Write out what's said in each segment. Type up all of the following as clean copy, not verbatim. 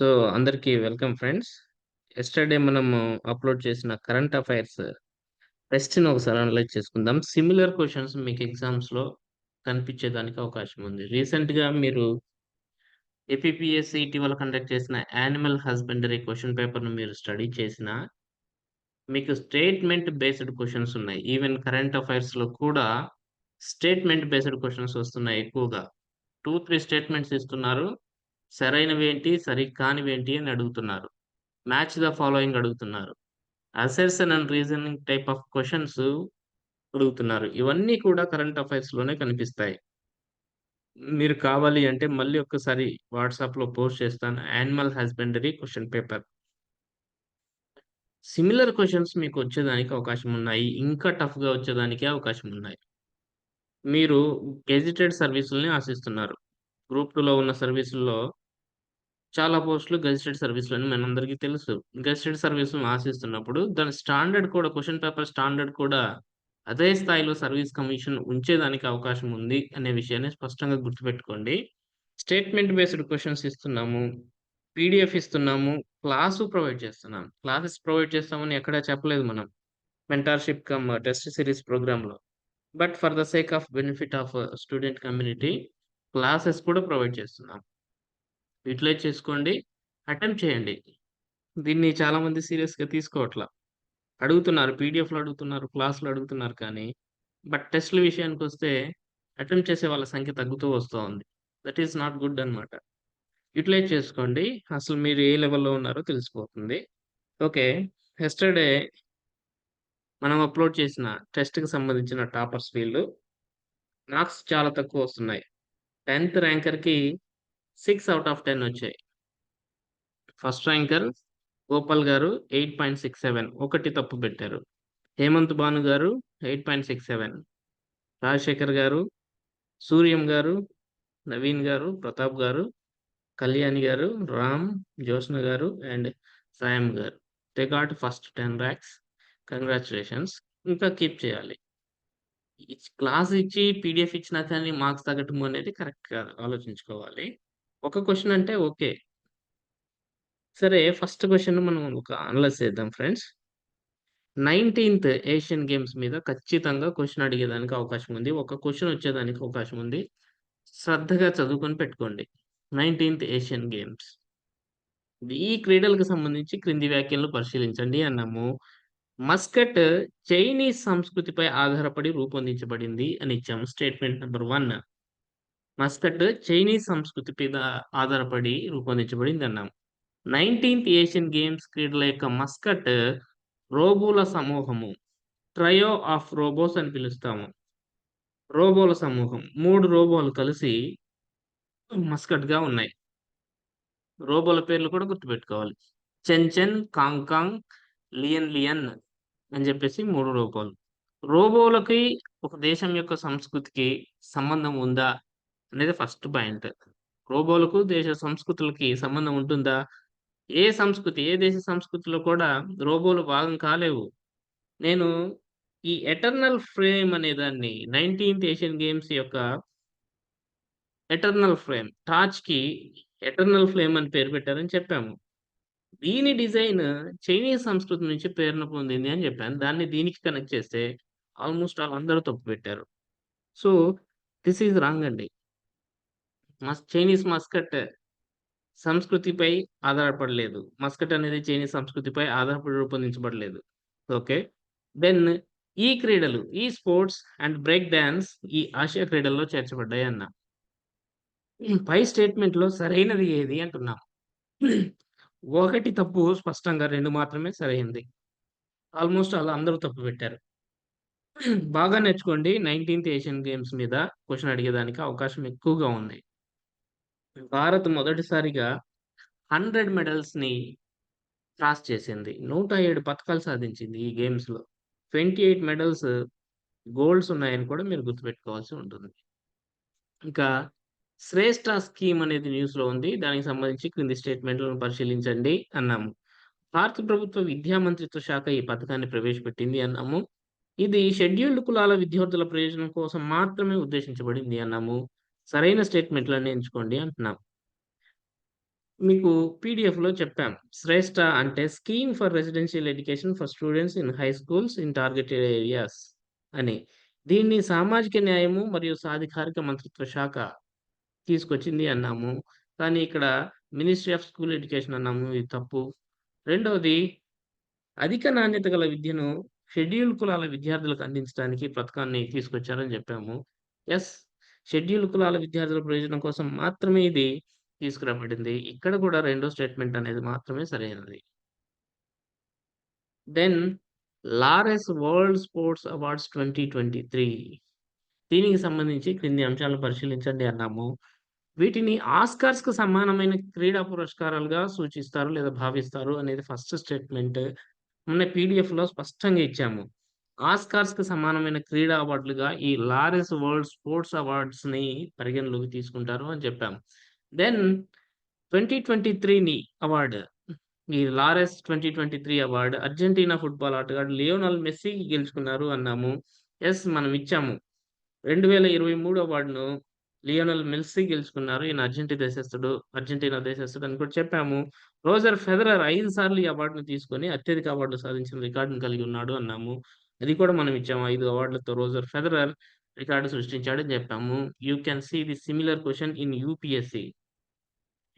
So, అందరికీ welcome friends. Yesterday మనము upload చేసిన కరెంట్ అఫైర్స్ టెస్ట్‌ని ఒకసారి అనలైజ్ చేసుకుందాం. సిమిలర్ క్వెషన్స్ మీకు ఎగ్జామ్స్‌లో కనిపించేదానికి అవకాశం ఉంది. రీసెంట్‌గా మీరు ఏపీపీఎస్సీ ఇటీవల కండక్ట్ చేసిన యానిమల్ హస్బెండరీ క్వెషన్ పేపర్‌ను మీరు స్టడీ చేసినా, మీకు స్టేట్‌మెంట్ బేస్డ్ క్వెషన్స్ ఉన్నాయి. ఈవెన్ కరెంట్ అఫైర్స్‌లో కూడా స్టేట్‌మెంట్ బేస్డ్ క్వెషన్స్ వస్తున్నాయి ఎక్కువగా. 2, 3 స్టేట్‌మెంట్స్ ఇస్తున్నారు. సరైనవేంటి, సరికానివేంటి అని అడుగుతున్నారు. మ్యాచ్ ద ఫాలోయింగ్ అడుగుతున్నారు. Assertion and reasoning type of questions అడుగుతున్నారు. ఇవన్నీ కూడా కరెంట్ అఫైర్స్‌లోనే కనిపిస్తాయి. మీరు కావాలి అంటే మళ్ళీ ఒక్కసారి వాట్సాప్‌లో పోస్ట్ చేస్తాను. Animal husbandry question paper. Similar questions మీకు వచ్చేదానికి అవకాశం ఉన్నాయి. ఇంకా టఫ్‌గా వచ్చేదానికి అవకాశం ఉన్నాయి. మీరు గెజిటెడ్ సర్వీసుల్ని ఆశిస్తున్నారు. గ్రూప్ 2లో ఉన్న సర్వీసుల్లో చాలా పోస్టులు గెజిటెడ్ సర్వీస్‌లని మనందరికీ తెలుసు. గెజిటెడ్ సర్వీస్‌లను ఆశిస్తున్నప్పుడు దాని స్టాండర్డ్ కూడా క్వెషన్ పేపర్ స్టాండర్డ్ కూడా అదే స్థాయిలో సర్వీస్ కమిషన్ ఉంచేదానికి అవకాశం ఉంది అనే విషయాన్ని స్పష్టంగా గుర్తుపెట్టుకోండి. స్టేట్‌మెంట్ బేస్డ్ క్వెషన్స్ ఇస్తున్నాము. పీడీఎఫ్ ఇస్తున్నాము. క్లాసు ప్రొవైడ్ చేస్తున్నాం. క్లాసెస్ ప్రొవైడ్ చేస్తామని ఎక్కడా చెప్పలేదు మనం. మెంటార్‌షిప్ కమ్ టెస్ట్ సీరీస్ ప్రోగ్రామ్‌లో. But for the sake of benefit of student community classes కూడా ప్రొవైడ్ చేస్తున్నాం. యుటిలైజ్ చేసుకోండి. అటెంప్ట్ చేయండి. దీన్ని చాలామంది సీరియస్‌గా తీసుకోవట్ల. అడుగుతున్నారు. పీడీఎఫ్‌లో అడుగుతున్నారు. క్లాస్‌లో అడుగుతున్నారు కానీ, బట్ టెస్ట్‌ల విషయానికొస్తే అటెంప్ట్ చేసే వాళ్ళ సంఖ్య తగ్గుతూ వస్తా ఉంది. దట్ ఈస్ నాట్ గుడ్ అన్నమాట. యుటిలైజ్ చేసుకోండి. అసలు మీరు ఏ లెవెల్‌లో ఉన్నారో తెలిసిపోతుంది. ఓకే. యెస్టర్‌డే మనం అప్‌లోడ్ చేసిన టెస్ట్‌కి సంబంధించిన టాపర్స్ వీళ్ళు. మార్క్స్ చాలా తక్కువొస్తున్నాయి. 10థ్ ర్యాంకర్‌కి 6 ఔట్ ఆఫ్ 10 వచ్చాయి. ఫస్ట్ ర్యాంకర్ గోపాల్ గారు 8.67 ఒకటి తప్పు పెట్టారు. హేమంత్ భాను గారు 8.67, రాజశేఖర్ గారు, సూర్యం గారు, నవీన్ గారు, ప్రతాప్ గారు, కళ్యాణి గారు, రామ్, జ్యోత్స్న గారు అండ్ సాయం గారు. They got first 10 ranks. Congratulations. ఇంకా కీప్ చేయాలి. క్లాస్ ఇచ్చి పీడీఎఫ్ ఇచ్చినా కానీ మార్క్స్ తగ్గటం అనేది కరెక్ట్ కాదు. ఆలోచించుకోవాలి. ఒక క్వెషన్ అంటే ఓకే. సరే ఫస్ట్ క్వెషన్ మనం ఒక అనలైజ్ చేద్దాం ఫ్రెండ్స్. 19థ్ ఏషియన్ గేమ్స్ మీద ఖచ్చితంగా క్వెషన్ అడిగేదానికి అవకాశం ఉంది. ఒక క్వెషన్ వచ్చేదానికి అవకాశం ఉంది. శ్రద్ధగా చదువుకొని పెట్టుకోండి. 19థ్ ఏషియన్ గేమ్స్. ఈ క్రీడలకు సంబంధించి క్రింది వ్యాఖ్యలను పరిశీలించండి అన్నాము. మస్కట్ చైనీస్ సంస్కృతిపై ఆధారపడి రూపొందించబడింది అని ఇచ్చాము. Statement number 1. మస్కట్ చైనీస్ సంస్కృతి మీద ఆధారపడి రూపొందించబడింది అన్నాం. 19థ్ ఏషియన్ గేమ్స్ క్రీడల యొక్క మస్కట్ రోబోల సమూహము. ట్రయో ఆఫ్ రోబోస్ అని పిలుస్తాము. రోబోల సమూహం. 3 రోబోలు కలిసి మస్కట్‌గా ఉన్నాయి. రోబోల పేర్లు కూడా గుర్తుపెట్టుకోవాలి. 'చెన్ చెన్', 'కాంగ్ కాంగ్', 'లియన్ లియన్' అని జెప్పేసి 3 రోబోలు. రోబోలకి ఒక దేశం యొక్క సంస్కృతికి సంబంధం ఉందా? అనేది ఫస్ట్ పాయింట్. రోబోలకు దేశ సంస్కృతులకి సంబంధం ఉంటుందా? ఏ సంస్కృతి, ఏ దేశ సంస్కృతిలో కూడా రోబోలు భాగం కాలేవు. నేను ఈ ఎటర్నల్ ఫ్రేమ్ అనే దాన్ని 19థ్ ఏషియన్ గేమ్స్ యొక్క ఎటర్నల్ ఫ్రేమ్ టార్చ్‌కి ఎటర్నల్ ఫ్లేమ్ అని పేరు పెట్టారని చెప్పాము. దీని డిజైన్ చైనీస్ సంస్కృతి నుంచి ప్రేరణ పొందింది అని చెప్పాను. దాన్ని దీనికి కనెక్ట్ చేస్తే ఆల్‌మోస్ట్ ఆల్ అందరూ తప్పు పెట్టారు. సో, థిస్ ఈస్ రాంగ్ అండి. చైనీస్ మస్కట్ సంస్కృతిపై ఆధారపడలేదు. మస్కట్ అనేది చైనీస్ సంస్కృతిపై ఆధారపడి రూపొందించబడలేదు. ఓకే. దెన్ ఈ క్రీడలు, ఈ స్పోర్ట్స్ అండ్ బ్రేక్ డాన్స్ ఈ ఆసియా క్రీడల్లో చేర్చబడ్డాయి అన్నా. పై స్టేట్‌మెంట్‌లో సరైనది ఏది అంటున్నాం. ఒకటి తప్పు స్పష్టంగా 2 మాత్రమే సరైంది. ఆల్‌మోస్ట్ ఆల్ అందరూ తప్పు పెట్టారు. బాగా నేర్చుకోండి. 19థ్ ఏషియన్ గేమ్స్ మీద క్వెషన్ అడిగేదానికి అవకాశం ఎక్కువగా ఉంది. భారత్ మొదటిసారిగా 100 మెడల్స్‌ని క్రాస్ చేసింది. 107 పతకాలు సాధించింది ఈ గేమ్స్‌లో. 28 మెడల్స్ గోల్డ్స్ ఉన్నాయని కూడా మీరు గుర్తుపెట్టుకోవాల్సి ఉంటుంది. ఇంకా శ్రేష్ఠ స్కీమ్ అనేది న్యూస్‌లో ఉంది. దానికి సంబంధించి క్రింది స్టేట్‌మెంట్‌లను పరిశీలించండి అన్నాము. భారత ప్రభుత్వ విద్యా మంత్రిత్వ శాఖ ఈ పథకాన్ని ప్రవేశపెట్టింది అన్నాము. ఇది షెడ్యూల్డ్ కులాల విద్యార్థుల ప్రయోజనం కోసం మాత్రమే ఉద్దేశించబడింది అన్నాము. సరైన స్టేట్‌మెంట్‌లన్నీ ఎంచుకోండి అంటున్నాం. మీకు పీడీఎఫ్‌లో చెప్పాం. శ్రేష్ఠ అంటే scheme for residential education for students in high schools in targeted areas అని. దీన్ని సామాజిక న్యాయము మరియు సాధికారిక మంత్రిత్వ శాఖ తీసుకొచ్చింది అన్నాము. కానీ ఇక్కడ మినిస్ట్రీ ఆఫ్ స్కూల్ ఎడ్యుకేషన్ అన్నాము. ఇది తప్పు. రెండవది అధిక నాణ్యత గల విద్యను షెడ్యూల్ కులాల విద్యార్థులకు అందించడానికి పథకాన్ని తీసుకొచ్చారని జెప్పాము. యెస్. షెడ్యూల్ కులాల విద్యార్థుల ప్రయోజనం కోసం మాత్రమే ఇది తీసుకురాబడింది. ఇక్కడ కూడా రెండో స్టేట్మెంట్ అనేది మాత్రమే సరైనది. Then Laureus world sports Awards 2023 దీనికి సంబంధించి క్రింది అంశాలను పరిశీలించండి అన్నాము. వీటిని ఆస్కార్స్‌కి సమానమైన క్రీడా పురస్కారాలుగా సూచిస్తారు లేదా భావిస్తారు అనేది ఫస్ట్ స్టేట్మెంట్. మొన్న పీడీఎఫ్‌లో స్పష్టంగా ఇచ్చాము. ఆస్కార్స్‌కి సమానమైన క్రీడా అవార్డులుగా ఈ లారెస్ వరల్డ్ స్పోర్ట్స్ అవార్డ్స్‌ని పరిగణలోకి తీసుకుంటారు అని చెప్పాము. దెన్ 2023 అవార్డ్ ఈ లారెస్ 2023 అవార్డ్ అర్జెంటీనా ఫుట్బాల్ ఆటగాడు లియోనెల్ మెస్సీ గెలుచుకున్నారు అన్నాము. యెస్ మనం ఇచ్చాము. 2023 అవార్డును లియోనెల్ మెస్సీ గెలుచుకున్నారు. ఈయన అర్జెంటీనా దేశస్థుడు అని కూడా చెప్పాము. రోజర్ ఫెడరర్ 5 సార్లు ఈ అవార్డ్‌ని తీసుకొని అత్యధిక అవార్డులు సాధించిన రికార్డ్‌ని కలిగి ఉన్నాడు అన్నాము. అది కూడా మనం ఇచ్చాము. 5 అవార్డులతో రోజర్ ఫెడరర్ రికార్డ్ సృష్టించాడని చెప్పాము. You can see the similar question in UPSC.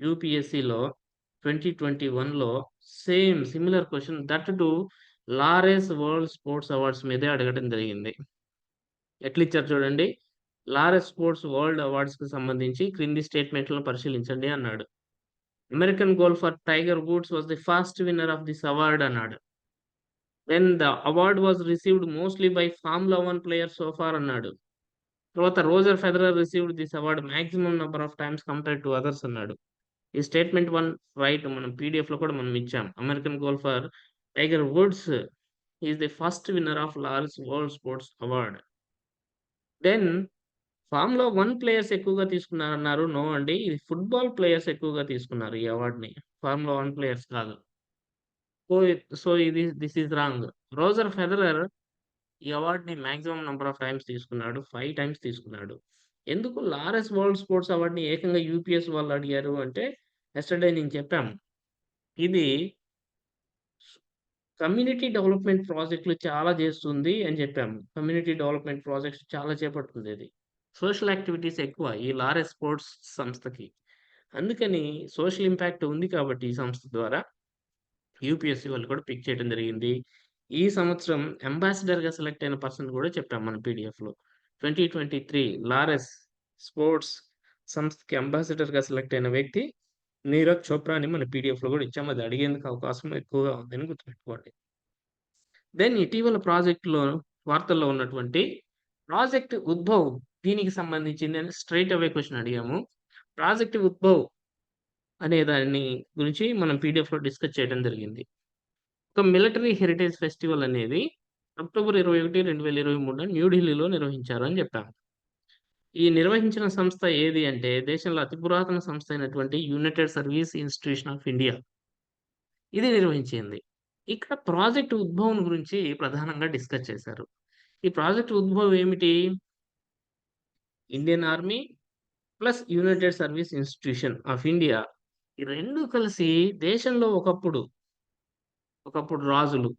యూపీఎస్‌సిలో 2021లో same similar question that to Laureus world sports awards మీదే అడగడం జరిగింది. ఎట్లిచ్చారు చూడండి. లారెస్ స్పోర్ట్స్ వరల్డ్ అవార్డ్స్‌కి సంబంధించి క్రింది స్టేట్‌మెంట్‌లను పరిశీలించండి అన్నాడు. American golfer Tiger Woods was the first winner of this award అన్నాడు. Then the award was received mostly by Formula 1 players so far అన్నాడు. తర్వాత Roger Federer received this award maximum number of times compared to others అన్నాడు. ఈ statement 1 right మనం పీడీఎఫ్‌లో కూడా మనం ఇచ్చాం. American golfer Tiger Woods is the first winner of Laureus world Sports award. Then formula 1 players ఎక్కువగా తీసుకున్నారన్నారు. నో అండి. ఇది ఫుట్‌బాల్ ప్లేయర్స్ ఎక్కువగా తీసుకున్నారు ఈ అవార్డ్‌ని. ఫార్ములా 1 ప్లేయర్స్ కాదు. So, this is wrong. Roger Federer ఈ అవార్డ్‌ని మాక్సిమం నంబర్ ఆఫ్ టైమ్స్ తీసుకున్నాడు. 5 టైమ్స్ తీసుకున్నాడు. ఎందుకు లారెస్ వరల్డ్ స్పోర్ట్స్ అవార్డ్‌ని ఏకంగా యూపీఎస్ వాళ్ళు అడిగారు అంటే, యెస్టర్‌డే నేను చెప్పాము. ఇది కమ్యూనిటీ డెవలప్‌మెంట్ ప్రాజెక్ట్‌లు చాలా చేస్తుంది అని చెప్పాము. కమ్యూనిటీ డెవలప్‌మెంట్ ప్రాజెక్ట్స్ చాలా చేపడుతుందిది. సోషల్ యాక్టివిటీస్ ఎక్కువ ఈ లారెస్ స్పోర్ట్స్ సంస్థకి. అందుకని సోషల్ ఇంపాక్ట్ ఉంది కాబట్టి ఈ సంస్థ ద్వారా యూపీఎస్‌సీ వాళ్ళు కూడా పిక్ చేయడం జరిగింది. ఈ సంవత్సరం అంబాసిడర్‌గా సెలెక్ట్ అయిన పర్సన్ కూడా చెప్పాం మన పీడీఎఫ్‌లో. 2023 లారెస్ స్పోర్ట్స్ సంస్థకి అంబాసిడర్‌గా సెలెక్ట్ అయిన వ్యక్తి నీరజ్ చోప్రా అని మన పీడీఎఫ్‌లో కూడా ఇచ్చాం. అది అడిగేందుకు అవకాశం ఎక్కువగా ఉందని గుర్తుపెట్టుకోండి. దెన్ ఇటీవల వార్తల్లో ఉన్నటువంటి ప్రాజెక్ట్ ఉద్భవ్ దీనికి సంబంధించిందని స్ట్రెయిట్ అవే క్వెషన్ అడిగాము. ప్రాజెక్ట్ ఉద్భవ్ అనే దాన్ని గురించి మనం పీడీఎఫ్‌లో డిస్కస్ చేయడం జరిగింది. ఒక మిలిటరీ హెరిటేజ్ ఫెస్టివల్ అనేది అక్టోబర్ 21, 2023 న్యూఢిల్లీలో నిర్వహించారు అని చెప్పాము. ఈ నిర్వహించిన సంస్థ ఏది అంటే దేశంలో అతి పురాతన సంస్థ అయినటువంటి United service institution of India. ఇది నిర్వహించింది. ఇక్కడ ప్రాజెక్ట్ ఉద్భవం గురించి ప్రధానంగా డిస్కస్ చేశారు. ఈ ప్రాజెక్ట్ ఉద్భవం ఏమిటి? Indian army plus United service institution of India. ఈ 2 కలిసి దేశంలో ఒకప్పుడు రాజులు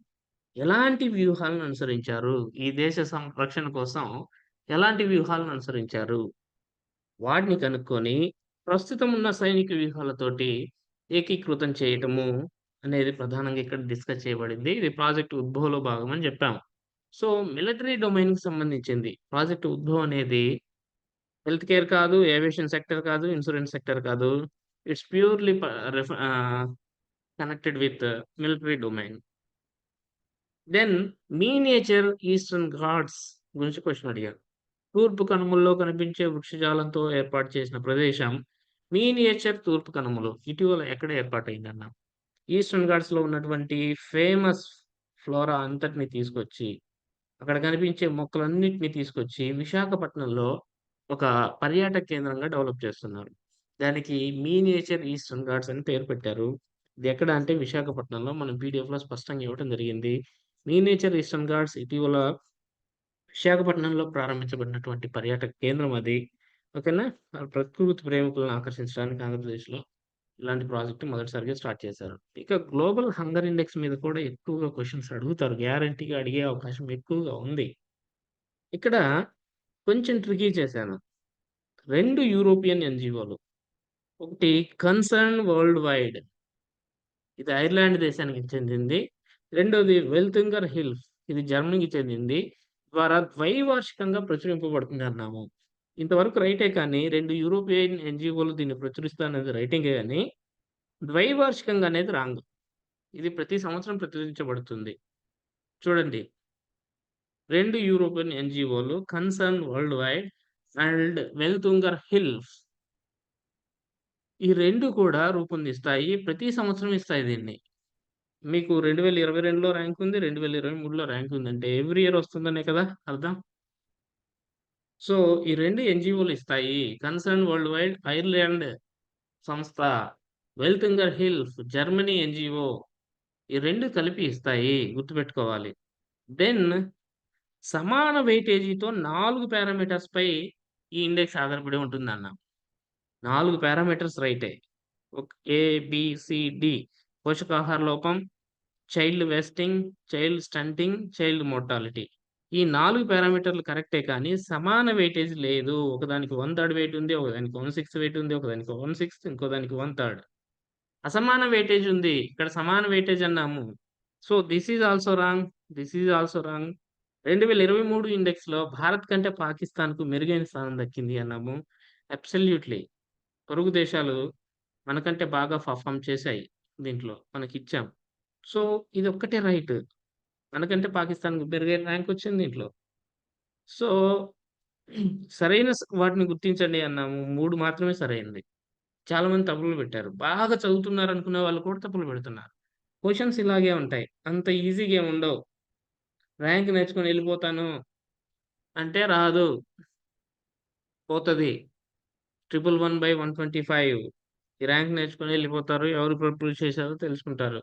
ఎలాంటి వ్యూహాలను అనుసరించారు? ఈ దేశ సంరక్షణ కోసం ఎలాంటి వ్యూహాలను అనుసరించారు? వాటిని కనుక్కొని ప్రస్తుతం ఉన్న సైనిక వ్యూహాలతోటి ఏకీకృతం చేయటము అనేది ప్రధానంగా ఇక్కడ డిస్కస్ చేయబడింది. ఇది ప్రాజెక్ట్ ఉద్భవ్‌లో భాగం అని జెప్పాం. సో, మిలిటరీ డొమైన్‌కి సంబంధించింది. ప్రాజెక్ట్ ఉద్భవ్ అనేది హెల్త్ కేర్ కాదు, ఏవియేషన్ సెక్టర్ కాదు, ఇన్స్యూరెన్స్ సెక్టర్ కాదు. It's purely connected with military domain. Then miniature Eastern Ghats గురించి క్వెషన్ అడిగారు. తూర్పు కనుమల్లో కనిపించే వృక్షజాలంతో ఏర్పాటు చేసిన ప్రదేశం మినియేచర్ తూర్పు కనుమలు. ఇటీవల ఎక్కడ ఏర్పాటయిందన్న? ఈస్టర్న్ ఘాట్స్‌లో ఉన్నటువంటి ఫేమస్ ఫ్లోరా అంతటిని తీసుకొచ్చి, అక్కడ కనిపించే మొక్కలన్నిటిని తీసుకొచ్చి విశాఖపట్నంలో ఒక పర్యాటక కేంద్రంగా డెవలప్ చేస్తున్నారు. దానికి మినియేచర్ ఈస్టర్న్ ఘాట్స్ అని పేరు పెట్టారు. ఇది ఎక్కడ అంటే విశాఖపట్నంలో మనం పీడీఎఫ్‌లో స్పష్టంగా ఇవ్వటం జరిగింది. మినియేచర్ ఈస్టర్న్ ఘాట్స్ ఇటీవల విశాఖపట్నంలో ప్రారంభించబడినటువంటి పర్యాటక కేంద్రం అది. ఓకేనా? ప్రకృతి ప్రేమికులను ఆకర్షించడానికి ఆంధ్రప్రదేశ్‌లో. ఇలాంటి ప్రాజెక్ట్ మొదటిసారిగా స్టార్ట్ చేశారు. ఇక గ్లోబల్ హంగర్ ఇండెక్స్ మీద కూడా ఎక్కువగా క్వెషన్స్ అడుగుతారు. గ్యారంటీగా అడిగే అవకాశం ఎక్కువగా ఉంది. ఇక్కడ కొంచెం ట్రికీ చేశాను. 2 యూరోపియన్ ఎన్‌జీఓలు. ఒకటి కన్సర్న్ వరల్డ్ వైడ్. ఇది ఐర్లాండ్ దేశానికి చెందింది. రెండోది వెల్తింగర్ హిల్ఫ్. ఇది జర్మనీకి చెందింది. ద్వారా ద్వైవార్షికంగా ప్రచురింపబడుతుందన్నాము. ఇంతవరకు రైటే కానీ 2 యూరోపియన్ ఎన్‌జీఓలు దీన్ని ప్రచురిస్తానన్నది రైటింగే గాని, ద్వైవార్షికంగా అనేది రాంగ్. ఇది ప్రతి సంవత్సరం ప్రచురించబడుతుంది. చూడండి. 2 యూరోపియన్ ఎన్‌జీఓలు కన్సర్న్ వరల్డ్ వైడ్ అండ్ వెల్తుంగర్ హిల్ఫ్. ఈ 2 కూడా రూపొందిస్తాయి. ప్రతి సంవత్సరం ఇస్తాయి దీన్ని. మీకు 2022లో ర్యాంక్ ఉంది. 2023లో ర్యాంక్ ఉంది. అంటే ఎవ్రీ ఇయర్ వస్తుందనే కదా అర్థం. సో, ఈ 2 ఎన్‌జీఓలు ఇస్తాయి. కన్సర్న్ వరల్డ్ వైడ్ ఐర్లాండ్ సంస్థ, వెల్తింగర్ హిల్ఫ్ జర్మనీ ఎన్‌జీఓ ఈ 2 కలిపి ఇస్తాయి. గుర్తుపెట్టుకోవాలి. దెన్ సమాన వెయిటేజీతో 4 పారామీటర్స్‌పై ఈ ఇండెక్స్ ఆధారపడి ఉంటుందన్న. 4 పారామీటర్స్ రైటే. ఏ, బి, సి, డి పోషకాహార లోపం, child wasting, child stunting, child mortality. ఈ 4 పారామీటర్‌లు కరెక్టే కానీ సమాన వెయిటేజ్ లేదు. ఒకదానికి 1/3 వెయిట్ ఉంది. ఒకదానికి 1/6 వెయిట్ ఉంది. ఒకదానికి 1/6 ఇంకో దానికి 1/3. అసమాన వెయిటేజ్ ఉంది. ఇక్కడ సమాన వెయిటేజ్ అన్నాము. So, this is also wrong. This is also wrong. 2023 ఇండెక్స్‌లో భారత్ కంటే పాకిస్తాన్‌కు మెరుగైన స్థానం దక్కింది అన్నాము. అబ్సల్యూట్‌లీ. పొరుగు దేశాలు మనకంటే బాగా పెర్ఫార్మ్ చేశాయి దీంట్లో. మనకిచ్చాం. సో, ఇదొక్కటే రైట్. మనకంటే పాకిస్తాన్‌కి మెరుగైన ర్యాంక్ వచ్చింది దీంట్లో. సో, సరైన వాటిని గుర్తించండి అన్నాము. 3 మాత్రమే సరైనది. చాలా మంది తప్పులు పెట్టారు. బాగా చదువుతున్నారనుకునే వాళ్ళు కూడా తప్పులు పెడుతున్నారు. క్వెషన్స్ ఇలాగే ఉంటాయి. అంత ఈజీగా ఏముండవు. ర్యాంక్ నేర్చుకొని ఎళ్ళిపోతాను అంటే రాదు. పోతది. 111/125 ఈ ర్యాంక్ నేర్చుకొని ఎళ్ళిపోతారు. ఎవరు ప్రపోజ్ చేశారో తెలుసుకుంటారు.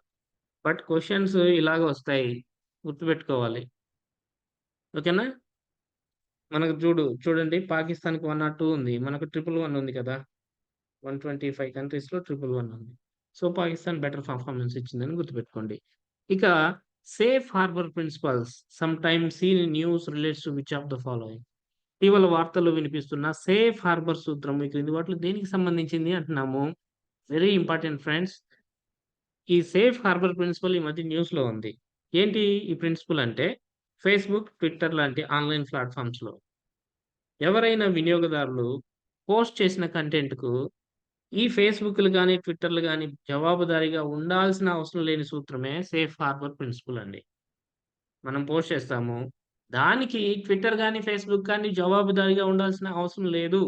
బట్ క్వెషన్స్ ఇలాగ వస్తాయి. గుర్తుపెట్టుకోవాలి. ఓకేనా? మనకు చూడండి పాకిస్తాన్‌కి 102 ఉంది. మనకు 111 ఉంది కదా! 125 కంట్రీస్‌లో 111 ఉంది. సో, పాకిస్తాన్ బెటర్ పెర్ఫార్మన్స్ ఇచ్చిందని గుర్తుపెట్టుకోండి. ఇక safe harbour principles sometimes seen in news relates to which of the following. ఇటీవల వార్తల్లో వినిపిస్తున్న సేఫ్ హార్బర్ సూత్రం ఈ క్రింది వాటిలో దేనికి సంబంధించింది అంటున్నాము. Very important friends. ఈ సేఫ్ హార్బర్ ప్రిన్సిపల్ ఈ మధ్య న్యూస్‌లో ఉంది. ఏంటి ఈ ప్రిన్సిపల్ అంటే ఫేస్‌బుక్, ట్విట్టర్ లాంటి ఆన్‌లైన్ ప్లాట్‌ఫార్మ్స్‌లో ఎవరైనా వినియోగదారులు పోస్ట్ చేసిన కంటెంట్‌కు ఈ ఫేస్‌బుక్‌లు గాని, ట్విట్టర్‌లు గాని జవాబుదారీగా ఉండాల్సిన అవసరం లేని సూత్రమే సేఫ్ హార్బర్ ప్రిన్సిపల్ అండి. మనం పోస్ట్ చేస్తాము. దానికి ట్విట్టర్ గాని, ఫేస్‌బుక్ గాని జవాబుదారీగా ఉండాల్సిన అవసరం లేదు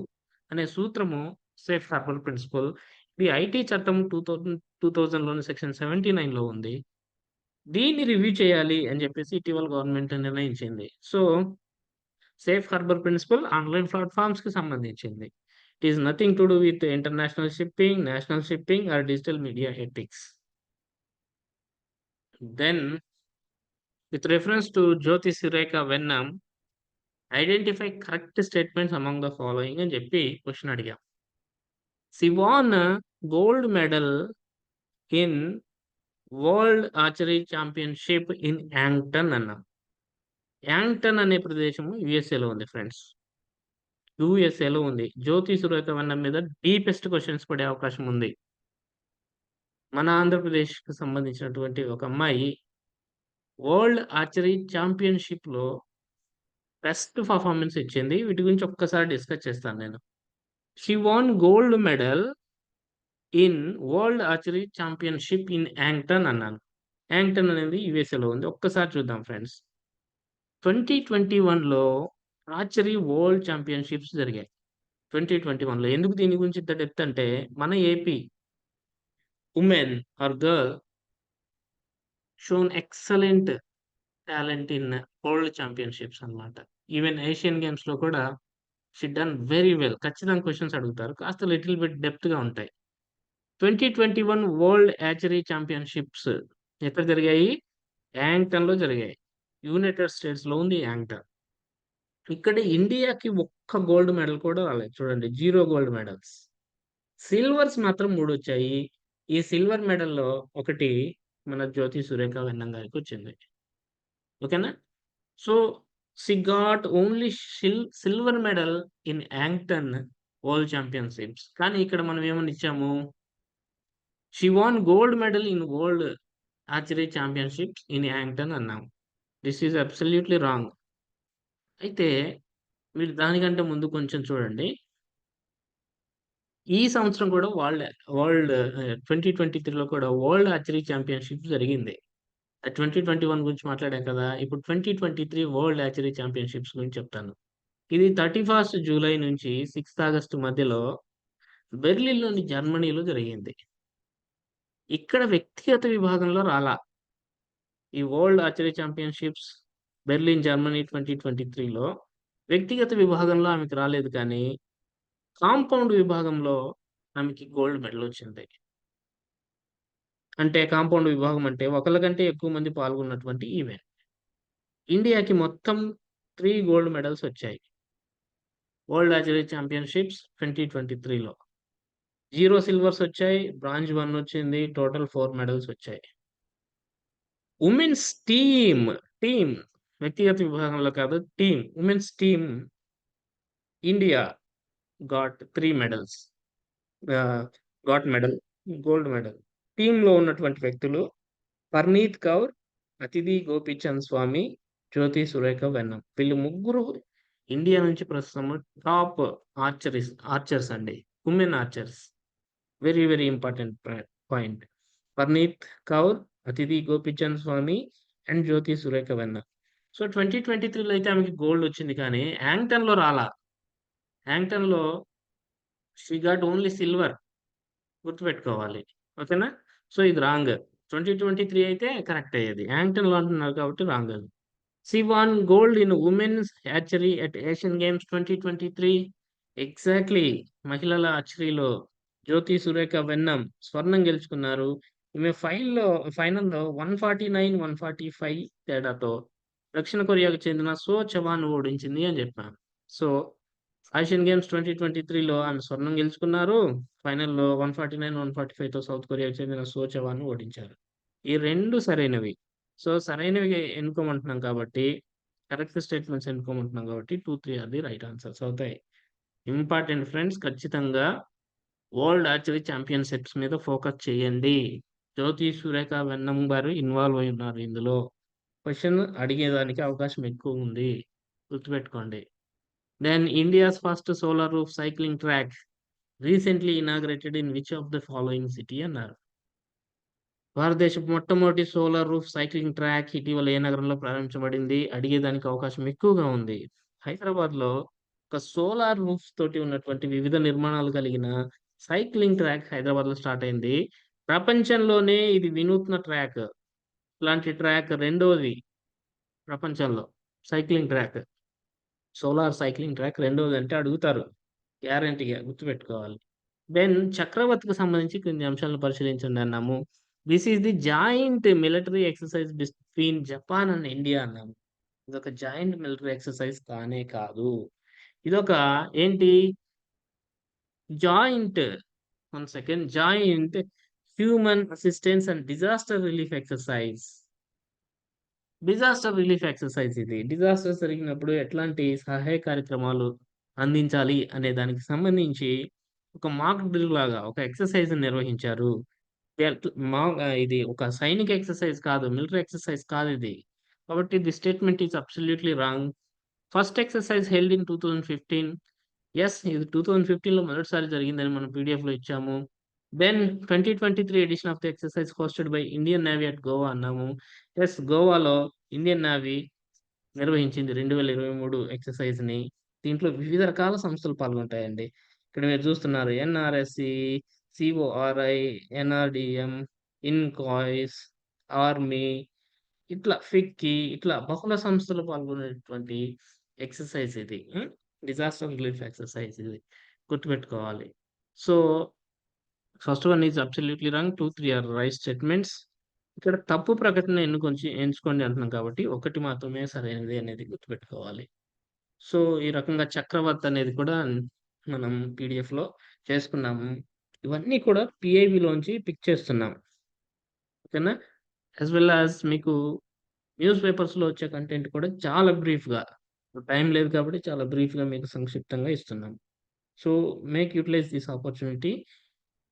అనే సూత్రము సేఫ్ హార్బర్ ప్రిన్సిపల్. ఇది ఐటీ చట్టం 2000లోని సెక్షన్ 79లో ఉంది. దీన్ని రివ్యూ చేయాలి అని చెప్పేసి ఇటీవల గవర్నమెంట్ నిర్ణయించింది. So, safe harbour principle online ప్లాట్‌ఫార్మ్స్‌కి సంబంధించింది. It is nothing to do with international shipping, national shipping or digital media ethics. Then, with reference to Jyoti Sureka Vennam, identify correct statements among the following అని చెప్పి question అడిగాం. She won gold medal in world archery championship in Yankton అన్నాం. Yankton అనే ప్రదేశము యూఎస్ఏలో ఉంది friends. యూఎస్ఏలో ఉంది. జ్యోతి సురేఖ వెన్నెం మీద deepest questions పడే అవకాశం ఉంది. మన ఆంధ్రప్రదేశ్‌కి సంబంధించినటువంటి ఒక అమ్మాయి వరల్డ్ ఆర్చరీ ఛాంపియన్‌షిప్‌లో బెస్ట్ పెర్ఫార్మన్స్ ఇచ్చింది. వీటి గురించి ఒక్కసారి డిస్కస్ చేస్తాను నేను. She won gold medal in world archery championship in Yankton అన్నాను. యాంగ్టన్ అనేది యూఎస్ఏలో ఉంది. ఒక్కసారి చూద్దాం ఫ్రెండ్స్. 2021లో ఆర్చరీ వరల్డ్ ఛాంపియన్‌షిప్స్ జరిగాయి. 2021లో ఎందుకు దీని గురించి ఇంత డెప్త్ అంటే మన AP women or girl shown excellent talent in world championships అన్నమాట. ఈవెన్ ఏషియన్ గేమ్స్‌లో కూడా షీ డన్ వెరీ వెల్. ఖచ్చితంగా క్వెషన్స్ అడుగుతారు. కాస్త లిటిల్ బిట్ డెప్త్‌గా ఉంటాయి. 2021 వరల్డ్ ఆర్చరీ ఛాంపియన్‌షిప్స్ ఎక్కడ జరిగాయి? యాంగ్టన్‌లో జరిగాయి. యునైటెడ్ స్టేట్స్‌లో ఉంది యాంగ్టన్. ఇక్కడ ఇండియాకి ఒక్క గోల్డ్ మెడల్ కూడా రాలేదు చూడండి. 0 గోల్డ్ మెడల్స్. సిల్వర్స్ మాత్రం 3 వచ్చాయి. ఈ సిల్వర్ మెడల్‌లో ఒకటి మన 'జ్యోతి సురేఖ వెన్నం' గారికొచ్చింది. ఓకేనా? So, she got only silver medal in Yankton world championships. కానీ ఇక్కడ మనం ఏమని ఇచ్చాము? She won gold medal in world archery championships in Yankton అన్నాం. This is absolutely wrong. అయితే మీరు దానికంటే ముందు కొంచెం చూడండి. ఈ సంవత్సరం కూడా వరల్డ్ 2023లో కూడా వరల్డ్ ఆర్చరీ ఛాంపియన్‌షిప్ జరిగింది. 2021 గురించి మాట్లాడాం కదా! ఇప్పుడు 2023 వరల్డ్ ఆర్చరీ ఛాంపియన్‌షిప్స్ గురించి చెప్తాను. ఇది 31 జూలై నుంచి 6 ఆగస్ట్ మధ్యలో బెర్లిన్‌లోని జర్మనీలో జరిగింది. ఇక్కడ వ్యక్తిగత విభాగంలో రాలా. ఈ world archery championships Berlin, Germany 2023లో వ్యక్తిగత విభాగంలో ఆమెకి రాలేదు కానీ, కాంపౌండ్ విభాగంలో ఆమెకి గోల్డ్ మెడల్ వచ్చింది. అంటే కాంపౌండ్ విభాగం అంటే ఒకళ్ళ కంటే ఎక్కువ మంది పాల్గొన్నటువంటి ఈవెంట్. ఇండియాకి మొత్తం 3 గోల్డ్ మెడల్స్ వచ్చాయి. వరల్డ్ ఆర్చరీ ఛాంపియన్‌షిప్స్ 2023లో. 0 సిల్వర్స్ వచ్చాయి. బ్రాంజ్ 1 వచ్చింది. టోటల్ 4 మెడల్స్ వచ్చాయి. వుమెన్స్ టీమ్ వ్యక్తిగత విభాగంలో కాదు. Women's team India got 3 medals. Got medal, gold medal. టీమ్‌లో ఉన్నటువంటి వ్యక్తులు పర్నీత్ కౌర్, అతిథి గోపీచంద్ స్వామి, జ్యోతి సురేఖ వెన్నం. వీళ్ళు ముగ్గురు ఇండియా నుంచి ప్రస్తుతం టాప్ ఆర్చర్స్ అండి. Women Archer's. Very, very important point. Parneet Kaur, అతిథి గోపీచంద్ స్వామి అండ్ జ్యోతి సురేఖ వెన్న. సో, 2023లో అయితే ఆమెకి గోల్డ్ వచ్చింది కానీ, యాంగ్టన్‌లో రాలా. యాంగ్టన్‌లో షీ గాట్ ఓన్లీ సిల్వర్ గుర్తుపెట్టుకోవాలి. ఓకేనా? సో, ఇది రాంగ్. 2023 అయితే కరెక్ట్ అయ్యేది. యాంగ్టన్‌లో అంటున్నారు కాబట్టి రాంగ్ అది. She won gold in women's archery at Asian Games 2023. Exactly. మహిళల ఆర్చరీలో జ్యోతి సురేఖ వెన్నం స్వర్ణం గెలుచుకున్నారు. ఈమె ఫైనల్‌లో 149, 145 తేడాతో దక్షిణ కొరియాకు చెందిన సో చవాన్ ఓడించింది అని చెప్పాను. సో, ఆసియన్ గేమ్స్ 2023లో ఆమె స్వర్ణం గెలుచుకున్నారు. ఫైనల్‌లో 149, 145తో సౌత్ కొరియాకు చెందిన సో చవాన్‌ను ఓడించారు. ఈ 2 సరైనవి. సో, సరైనవి ఎన్నుకోమంటున్నాం కాబట్టి, కరెక్ట్ స్టేట్మెంట్స్ ఎన్నుకోమంటున్నాం కాబట్టి 2, 3 ఆర్ ది రైట్ ఆన్సర్స్ అవుతాయి. ఇంపార్టెంట్ ఫ్రెండ్స్ ఖచ్చితంగా వరల్డ్ ఆర్చరీ ఛాంపియన్‌షిప్స్ మీద ఫోకస్ చేయండి. జ్యోతి సురేఖ వెన్నం గారు ఇన్వాల్వ్ అయి ఉన్నారు ఇందులో. క్వెషన్ అడిగేదానికి అవకాశం ఎక్కువుంది. గుర్తుపెట్టుకోండి. Then India's first solar roof cycling track recently inaugurated in which of the following city అన్నారు. భారతదేశపు మొట్టమొదటి సోలార్ రూఫ్ సైక్లింగ్ ట్రాక్ ఇటీవల ఏ నగరంలో ప్రారంభించబడింది? అడిగేదానికి అవకాశం ఎక్కువగా ఉంది. హైదరాబాద్‌లో ఒక సోలార్ రూఫ్ తోటి ఉన్నటువంటి వివిధ నిర్మాణాలు కలిగిన సైక్లింగ్ ట్రాక్ హైదరాబాద్‌లో స్టార్ట్ అయింది. ప్రపంచంలోనే ఇది వినూత్న ట్రాక్. ఇలాంటి ట్రాక్ రెండోది ప్రపంచంలో cycling track. Solar cycling track రెండోదంటే అడుగుతారు. గ్యారంటీ‌గా గుర్తుపెట్టుకోవాలి. దెన్ చక్రవర్తికి సంబంధించి కొన్ని అంశాలను పరిశీలించండి అన్నాము. This is the joint military exercise between Japan and India అన్నాము. ఇదొక జాయింట్ మిలిటరీ ఎక్సర్‌సైజ్ కానే కాదు. ఇదొక ఏంటి joint one second joint human assistance and disaster relief exercise. Disaster relief exercise ఇది. డిజాస్టర్స్ జరిగినప్పుడు ఎట్లాంటి సహాయ కార్యక్రమాలు అందించాలి అనే దానికి సంబంధించి ఒక మాక్ డ్రిల్ లాగా ఒక ఎక్సర్‌సైజ్‌ని నిర్వహించారు. ఇది ఒక సైనిక ఎక్సర్‌సైజ్ కాదు. మిలిటరీ ఎక్సర్‌సైజ్ కాదిది. కాబట్టి the statement is absolutely wrong. First exercise held in 2015. Yes. ఇది 2015లో మొదటిసారి జరిగిందని మనం పీడీఎఫ్‌లో ఇచ్చాము. Then 2023 edition of the exercise hosted by Indian navy at Goa అన్నాము. యెస్. గోవాలో ఇండియన్ నేవీ నిర్వహించింది 2023 ఎక్సర్‌సైజ్‌ని. దీంట్లో వివిధ రకాల సంస్థలు పాల్గొంటాయండి. ఇక్కడ మీరు చూస్తున్నారు NRSC, CORI, NRDM, INCOIS, army ఇట్లా ఫిక్కీ ఇట్లా బహుళ సంస్థలు పాల్గొనేటువంటి ఎక్సర్‌సైజ్ ఇది. డిజాస్టర్ రిలీఫ్ ఎక్సర్‌సైజ్ ఇది. గుర్తుపెట్టుకోవాలి. So, first one is absolutely wrong. 2, 3 are right statements. ఇక్కడ తప్పు ప్రకటన ఎంచుకోండి అంటున్నాం కాబట్టి, ఒకటి మాత్రమే సరైనది అనేది గుర్తుపెట్టుకోవాలి. సో, ఈ రకంగా చక్రవర్తి అనేది కూడా మనం పీడీఎఫ్‌లో చేసుకున్నాము. ఇవన్నీ కూడా పిఐబిలోంచి పిక్ చేస్తున్నాం. ఓకేనా? యాస్ వెల్ యాస్ మీకు న్యూస్ పేపర్స్‌లో వచ్చే కంటెంట్ కూడా చాలా బ్రీఫ్‌గా, టైం లేదు కాబట్టి చాలా బ్రీఫ్‌గా మీకు సంక్షిప్తంగా ఇస్తున్నాం. So, make utilize this opportunity.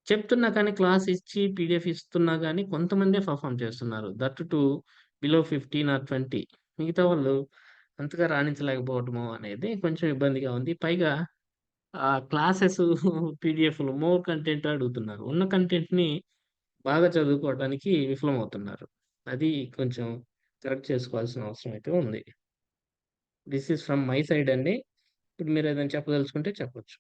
చెప్తున్నా కానీ క్లాస్ ఇచ్చి పీడీఎఫ్ ఇస్తున్నా గానీ కొంతమందే పెర్ఫార్మ్ చేస్తున్నారు. That too below 15 or 20. మిగతా వాళ్ళు అంతగా రాణించలేకపోవడము అనేది కొంచెం ఇబ్బందిగా ఉంది. పైగా క్లాసెస్ పీడీఎఫ్‌లు మోర్ కంటెంట్ అడుగుతున్నారు. ఉన్న కంటెంట్‌ని బాగా చదువుకోవడానికి విఫలమవుతున్నారు. అది కొంచెం కరెక్ట్ చేసుకోవాల్సిన అవసరం అయితే ఉంది. This is from my side అండి. ఇప్పుడు మీరేదైనా చెప్పదలుచుకుంటే చెప్పొచ్చు.